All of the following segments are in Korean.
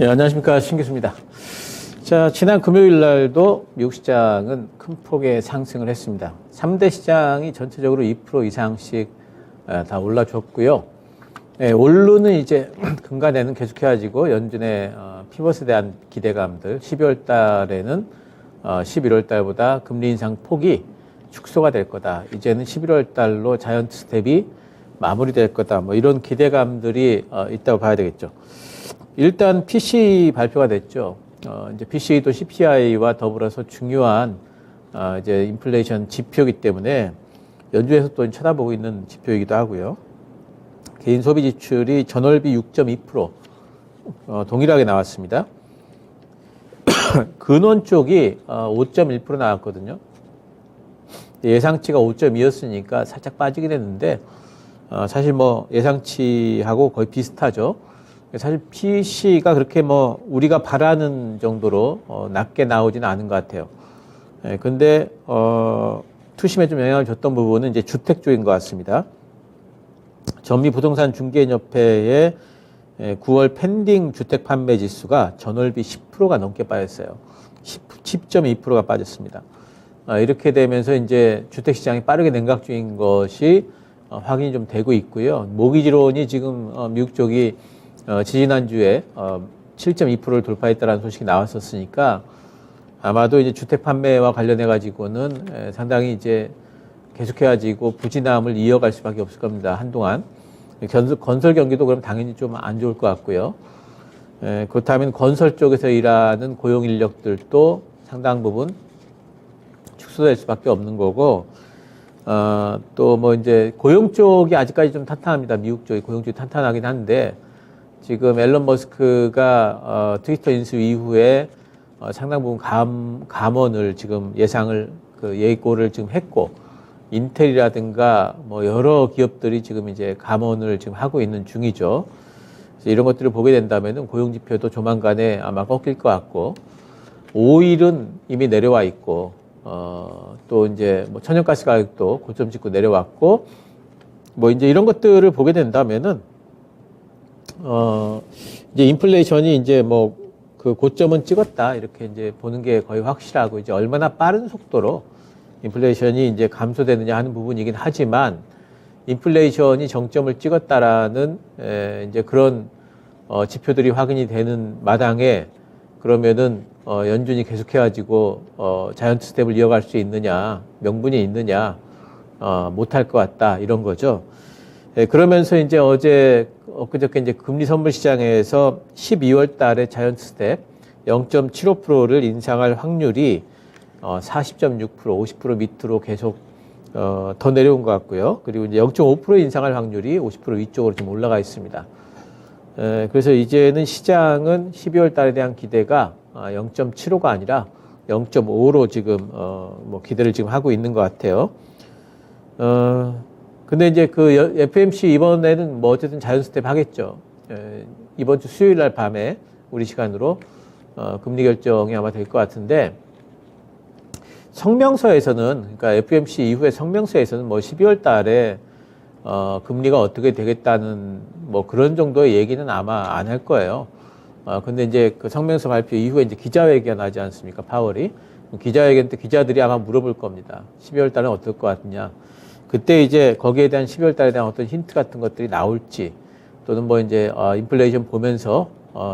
예, 안녕하십니까. 신기수입니다. 자, 지난 금요일 날도 미국 시장은 큰 폭의 상승을 했습니다. 3대 시장이 전체적으로 2% 이상씩 다 올라줬고요. 예, 오르는 이제 금간에는 계속해가지고 연준의 피벗에 대한 기대감들, 12월 달에는 11월 달보다 금리 인상 폭이 축소가 될 거다. 이제는 11월 달로 자이언트 스텝이 마무리될 거다. 뭐 이런 기대감들이 있다고 봐야 되겠죠. 일단 PCE 발표가 됐죠. 이제 PCE도 CPI와 더불어서 중요한 이제 인플레이션 지표이기 때문에 연준에서 또 쳐다보고 있는 지표이기도 하고요. 개인 소비 지출이 전월비 6.2% 동일하게 나왔습니다. 근원 쪽이 5.1% 나왔거든요. 예상치가 5.2였으니까 살짝 빠지긴 했는데 사실 뭐 예상치하고 거의 비슷하죠. 사실 PC가 그렇게 뭐 우리가 바라는 정도로 낮게 나오지는 않은 것 같아요. 예, 근데 투심에 좀 영향을 줬던 부분은 이제 주택 쪽인 것 같습니다. 전미부동산중개인협회의 9월 펜딩 주택 판매 지수가 전월비 10%가 넘게 빠졌어요. 10.2%가 빠졌습니다. 이렇게 되면서 이제 주택 시장이 빠르게 냉각 중인 것이 확인이 좀 되고 있고요. 모기지론이 지금 미국 쪽이 지지난주에 7.2%를 돌파했다는 소식이 나왔었으니까 아마도 이제 주택 판매와 관련해 가지고는 상당히 이제 계속해가지고 부진함을 이어갈 수밖에 없을 겁니다. 한동안. 건설 경기도 그럼 당연히 좀 안 좋을 것 같고요. 그렇다면 건설 쪽에서 일하는 고용 인력들도 상당 부분 축소될 수밖에 없는 거고, 또 뭐 이제 고용 쪽이 아직까지 좀 탄탄합니다. 미국 쪽이 고용 쪽이 탄탄하긴 한데, 지금 앨런 머스크가 트위터 인수 이후에 상당 부분 감원을 지금 예상을 예고를 지금 했고, 인텔이라든가 뭐 여러 기업들이 지금 이제 감원을 지금 하고 있는 중이죠. 그래서 이런 것들을 보게 된다면은 고용 지표도 조만간에 아마 꺾일 것 같고, 오일은 이미 내려와 있고, 또 이제 뭐 천연가스 가격도 고점 찍고 내려왔고, 뭐 이제 이런 것들을 보게 된다면은 이제 인플레이션이 이제 뭐 그 고점은 찍었다 이렇게 이제 보는 게 거의 확실하고, 이제 얼마나 빠른 속도로 인플레이션이 이제 감소되느냐 하는 부분이긴 하지만, 인플레이션이 정점을 찍었다라는 이제 그런 지표들이 확인이 되는 마당에 그러면은 연준이 계속해가지고 자이언트 스텝을 이어갈 수 있느냐, 명분이 있느냐, 못할 것 같다 이런 거죠. 그러면서 이제 엊그저께 이제 금리 선물 시장에서 12월 달에 자이언트 스텝 0.75%를 인상할 확률이 40.6%, 50% 밑으로 계속 더 내려온 것 같고요. 그리고 이제 0.5% 인상할 확률이 50% 위쪽으로 지금 올라가 있습니다. 그래서 이제는 시장은 12월 달에 대한 기대가 0.75가 아니라 0.5로 지금 뭐 기대를 지금 하고 있는 것 같아요. 근데 이제 그 FOMC 이번에는 뭐 어쨌든 자이언트 스텝 하겠죠. 이번 주 수요일 날 밤에 우리 시간으로 금리 결정이 아마 될 것 같은데, 성명서에서는, 그러니까 FOMC 이후에 성명서에서는 뭐 12월 달에 금리가 어떻게 되겠다는 뭐 그런 정도의 얘기는 아마 안 할 거예요. 근데 이제 그 성명서 발표 이후에 이제 기자회견 하지 않습니까? 파월이. 기자회견 때 기자들이 아마 물어볼 겁니다. 12월 달은 어떨 것 같냐. 그때 이제 거기에 대한 12월 달에 대한 어떤 힌트 같은 것들이 나올지, 또는 뭐 이제 인플레이션 보면서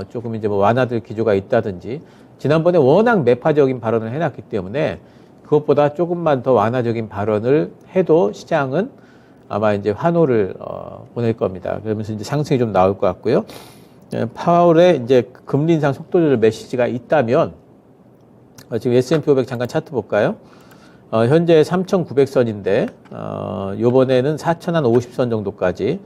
조금 이제 뭐 완화될 기조가 있다든지, 지난번에 워낙 매파적인 발언을 해놨기 때문에 그것보다 조금만 더 완화적인 발언을 해도 시장은 아마 이제 환호를 보낼 겁니다. 그러면서 이제 상승이 좀 나올 것 같고요. 파월의 이제 금리 인상 속도 조절 메시지가 있다면, 지금 S&P 500 잠깐 차트 볼까요? 현재 3,900선인데, 요번에는 4,050선 정도까지,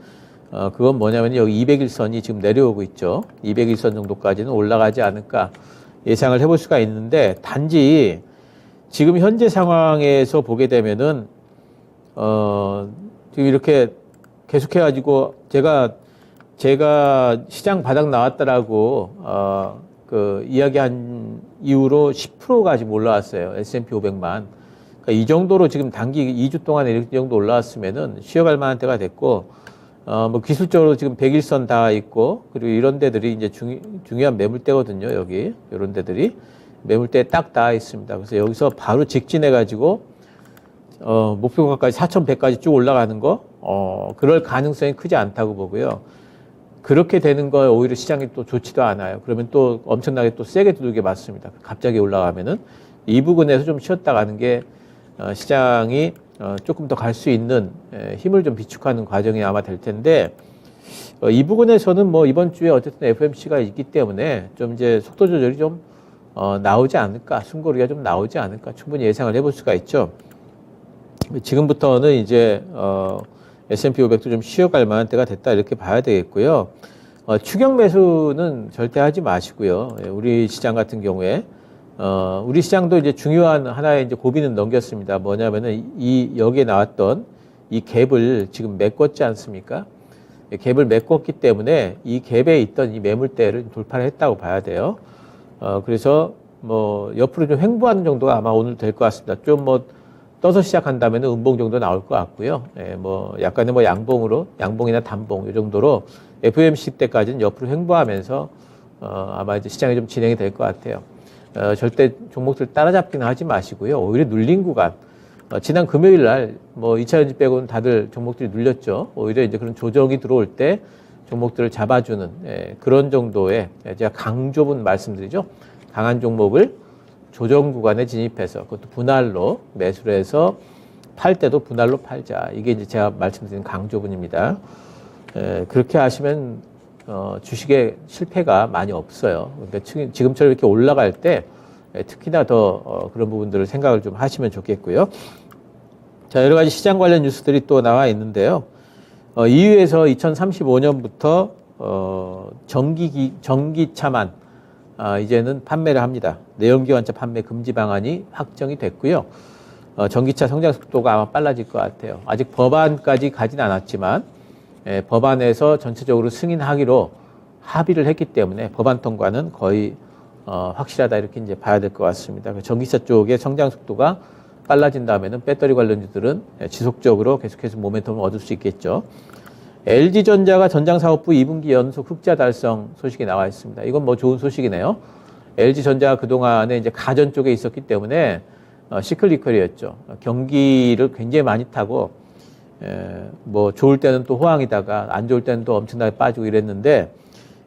그건 뭐냐면 여기 200일선이 지금 내려오고 있죠. 200일선 정도까지는 올라가지 않을까 예상을 해볼 수가 있는데, 단지 지금 현재 상황에서 보게 되면은, 지금 이렇게 계속해가지고 제가 시장 바닥 나왔다라고, 이야기한 이후로 10%가 지금 올라왔어요. S&P 500만. 그러니까 이 정도로 지금 단기 2주 동안에 이렇게 정도 올라왔으면은 쉬어갈 만한 때가 됐고, 뭐 기술적으로 지금 100일선 다 있고, 그리고 이런 데들이 이제 중요한 매물대거든요. 여기 이런 데들이 매물대에 딱 닿아 있습니다. 그래서 여기서 바로 직진해가지고 목표가까지 4,100까지 쭉 올라가는 거, 그럴 가능성이 크지 않다고 보고요. 그렇게 되는 거 오히려 시장이 또 좋지도 않아요. 그러면 또 엄청나게 또 세게 두들겨 맞습니다. 갑자기 올라가면은 이 부분에서 좀 쉬었다 가는 게 시장이 조금 더 갈 수 있는 힘을 좀 비축하는 과정이 아마 될 텐데, 이 부분에서는 뭐 이번 주에 어쨌든 FOMC가 있기 때문에 좀 이제 속도 조절이 좀 나오지 않을까, 숨고르기가 좀 나오지 않을까 충분히 예상을 해볼 수가 있죠. 지금부터는 이제 S&P 500도 좀 쉬어갈 만한 때가 됐다 이렇게 봐야 되겠고요. 추격 매수는 절대 하지 마시고요. 우리 시장 같은 경우에 우리 시장도 이제 중요한 하나의 이제 고비는 넘겼습니다. 뭐냐면은 여기에 나왔던 이 갭을 지금 메꿨지 않습니까? 갭을 메꿨기 때문에 이 갭에 있던 이 매물대를 돌파를 했다고 봐야 돼요. 그래서 뭐 옆으로 좀 횡보하는 정도가 아마 오늘 될 것 같습니다. 좀 뭐 떠서 시작한다면 음봉 정도 나올 것 같고요. 뭐 약간의 뭐 양봉이나 단봉 이 정도로 FOMC 때까지는 옆으로 횡보하면서 아마 이제 시장이 좀 진행이 될 것 같아요. 절대 종목들 따라잡기는 하지 마시고요. 오히려 눌린 구간. 지난 금요일 날 뭐 2차전지 빼고는 다들 종목들이 눌렸죠. 오히려 이제 그런 조정이 들어올 때 종목들을 잡아주는 그런 정도의 제가 강조분 말씀드리죠. 강한 종목을 조정 구간에 진입해서 그것도 분할로 매수를 해서 팔 때도 분할로 팔자. 이게 이제 제가 말씀드린 강조분입니다. 그렇게 하시면 주식에 실패가 많이 없어요. 그러니까 지금처럼 이렇게 올라갈 때 특히나 더 그런 부분들을 생각을 좀 하시면 좋겠고요. 자, 여러 가지 시장 관련 뉴스들이 또 나와 있는데요. EU에서 2035년부터 전기차만 이제는 판매를 합니다. 내연기관차 판매 금지 방안이 확정이 됐고요. 전기차 성장 속도가 아마 빨라질 것 같아요. 아직 법안까지 가진 않았지만 법안에서 전체적으로 승인하기로 합의를 했기 때문에 법안 통과는 거의 확실하다 이렇게 이제 봐야 될 것 같습니다. 전기차 쪽의 성장 속도가 빨라진다면은 배터리 관련주들은 지속적으로 계속해서 모멘텀을 얻을 수 있겠죠. LG전자가 전장사업부 2분기 연속 흑자 달성 소식이 나와 있습니다. 이건 뭐 좋은 소식이네요. LG전자가 그동안에 이제 가전 쪽에 있었기 때문에 시클리컬이었죠. 경기를 굉장히 많이 타고 뭐 좋을 때는 또 호황이다가 안 좋을 때는 또 엄청나게 빠지고 이랬는데,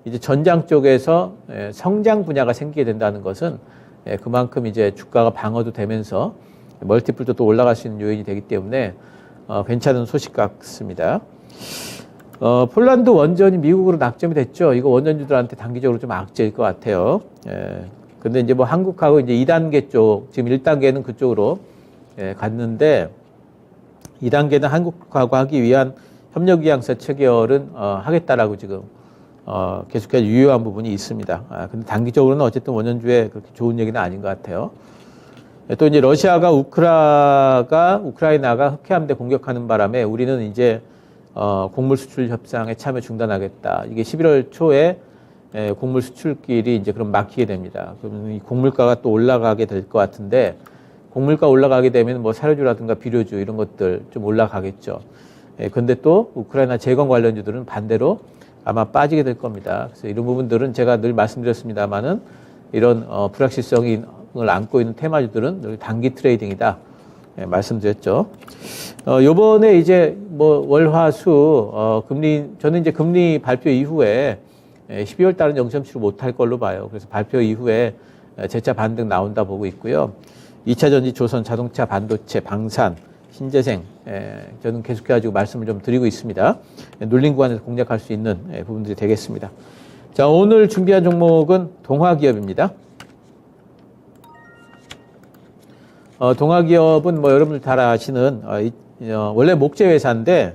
이제 전장 쪽에서 성장 분야가 생기게 된다는 것은 그만큼 이제 주가가 방어도 되면서 멀티플도 또 올라갈 수 있는 요인이 되기 때문에 괜찮은 소식 같습니다. 폴란드 원전이 미국으로 낙점이 됐죠. 이거 원전주들한테 단기적으로 좀 악재일 것 같아요. 근데 이제 뭐 한국하고 이제 2단계 쪽, 지금 1단계는 그쪽으로 갔는데 2단계는 한국하고 하기 위한 협력이양서 체결은 하겠다라고 지금 계속해서 유효한 부분이 있습니다. 근데 단기적으로는 어쨌든 원전주에 그렇게 좋은 얘기는 아닌 것 같아요. 또 이제 러시아가 우크라이나가 흑해함대 공격하는 바람에 우리는 이제 곡물 수출 협상에 참여 중단하겠다. 이게 11월 초에 곡물 수출길이 이제 그럼 막히게 됩니다. 그러면 이 곡물가가 또 올라가게 될 것 같은데, 곡물가 올라가게 되면 뭐 사료주라든가 비료주 이런 것들 좀 올라가겠죠. 근데 또 우크라이나 재건 관련주들은 반대로 아마 빠지게 될 겁니다. 그래서 이런 부분들은 제가 늘 말씀드렸습니다만은 이런 불확실성을 안고 있는 테마주들은 늘 단기 트레이딩이다. 말씀드렸죠. 요번에 이제 뭐 월화수 저는 이제 금리 발표 이후에 12월 달은 0.7로 못할 걸로 봐요. 그래서 발표 이후에 재차 반등 나온다 보고 있고요. 2차 전지, 조선, 자동차, 반도체, 방산, 신재생, 저는 계속해가지고 말씀을 좀 드리고 있습니다. 눌린 구간에서 공략할 수 있는 부분들이 되겠습니다. 자, 오늘 준비한 종목은 동화기업입니다. 동화기업은 뭐 여러분들 다 아시는 원래 목재 회사인데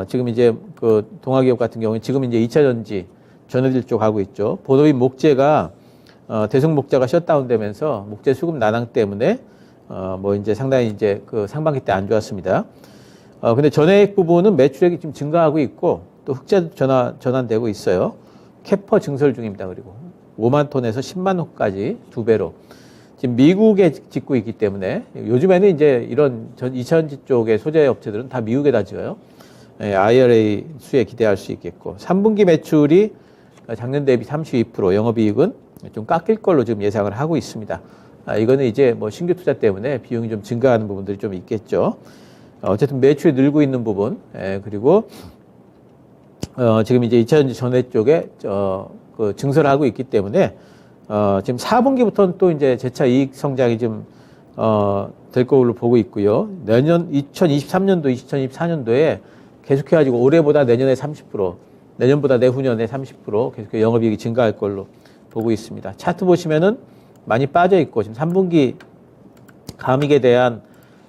지금 이제 그 동화기업 같은 경우는 지금 이제 2차 전지 전해질 쪽 하고 있죠. 본업인 목재가 대성 목재가 셧다운되면서 목재 수급 난항 때문에 뭐 이제 상당히 이제 그 상반기 때 안 좋았습니다. 근데 전해액 부분은 매출액이 지금 증가하고 있고 또 흑자 전환되고 있어요. 캐퍼 증설 중입니다. 그리고 5만 톤에서 10만 톤까지 2배로. 지금 미국에 짓고 있기 때문에 요즘에는 이제 이런 2차전지 쪽의 소재 업체들은 다 미국에다 지어요. IRA 수에 기대할 수 있겠고 3분기 매출이 작년 대비 32%, 영업이익은 좀 깎일 걸로 지금 예상을 하고 있습니다. 이거는 이제 뭐 신규 투자 때문에 비용이 좀 증가하는 부분들이 좀 있겠죠. 어쨌든 매출이 늘고 있는 부분, 그리고 지금 이제 2차전지 전해 쪽에 그 증설을 하고 있기 때문에 지금 4분기부터는 또 이제 재차 이익 성장이 좀 될 걸로 보고 있고요. 내년 2023년도, 2024년도에 계속해가지고 올해보다 내년에 30%, 내년보다 내후년에 30% 계속 영업이익이 증가할 걸로 보고 있습니다. 차트 보시면은 많이 빠져 있고 지금 3분기 감익에 대한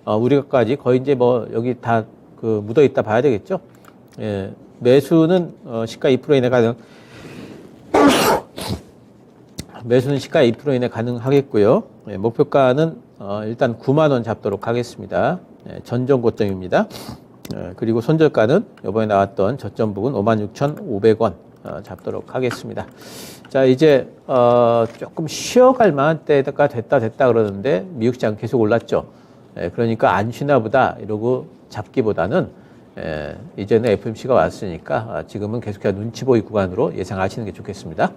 우려까지 거의 이제 뭐 여기 다 그 묻어 있다 봐야 되겠죠. 예, 매수는 시가 2% 이내 가능. 매수는 시가 2% 이내 가능하겠고요. 예, 목표가는 일단 9만 원 잡도록 하겠습니다. 예, 전전 고점입니다. 그리고 손절가는 이번에 나왔던 저점 부근 56,500원 잡도록 하겠습니다. 자, 이제 조금 쉬어갈 만한 때가 됐다 그러는데 미국 시장 계속 올랐죠. 그러니까 안 쉬나 보다 이러고 잡기보다는 이제는 FMC가 왔으니까 지금은 계속해서 눈치 보이 구간으로 예상하시는 게 좋겠습니다.